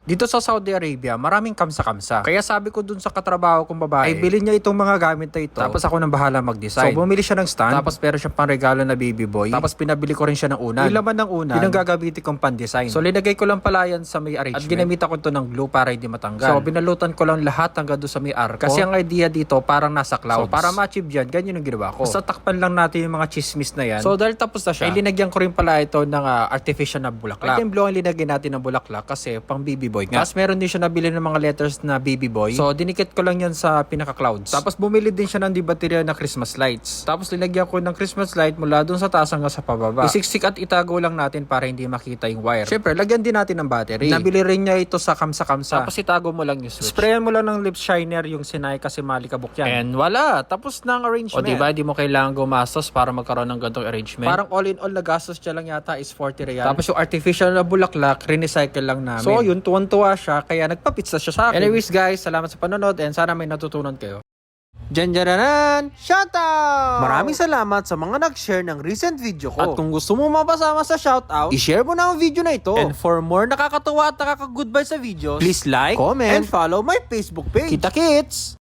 Dito sa Saudi Arabia, maraming kamsa-kamsa. Kaya sabi ko dun sa katrabaho kong babae, ay bilhin niya itong mga gamit na ito. Tapos ako nang bahala mag-design. So bumili siya ng stand. Tapos meron siyang pangregalo na baby boy. Tapos pinabili ko rin siya ng unan. Yung laman ng unan, yun ang gagamitin kong pan-design. So linagay ko lang pala yan sa may arrangement. At ginamitan ko to ng glue para hindi matanggal. So binalutan ko lang lahat hanggang doon sa may arko. Kasi ang idea dito parang nasa clouds. So para ma-achieve yan, ganyan yung ginawa ko. Basta takpan lang natin yung mga chismis na yan. So dahil tapos na siya, ay linagyan ko rin pala ito ng artificial na bulaklak. White and blue ang linagyan natin ng bulaklak kasi pang baby boy nga. Tapos meron din siya nabili ng mga letters na baby boy. So dinikit ko lang yan sa pinaka-clouds. Tapos bumili din siya ng baterya na Christmas lights. Tapos linagyan ko ng Christmas light mula doon sa taas hanggang sa pababa. Isiksik at itago lang natin para hindi makita yung wire. Syempre, lagyan din natin ng battery. Nabili rin niya ito sa kamsa-kamsa. Tapos itago mo lang yung switch. Sprayan mo lang ng lip shiner yung sinay kasi malikabok yan. And wala, tapos na ang arrangement. O diba, di mo kailangan gumastos para magkaroon ng ganitong arrangement. Parang all in all na gastos niya lang yata is 40 real. Tapos yung artificial na bulaklak, recycle lang namin. So yun, tuwan-tuwa siya, kaya nagpa-pizza siya sa akin. Anyways guys, salamat sa panonood and sana may natutunan kayo. Janjaranan! Shoutout! Maraming salamat sa mga nag-share ng recent video ko. At kung gusto mo mapasama sa shoutout, i-share mo na ang video na ito. And for more nakakatuwa at nakaka-goodbye sa videos, please like, comment, and follow my Facebook page. Kita kits!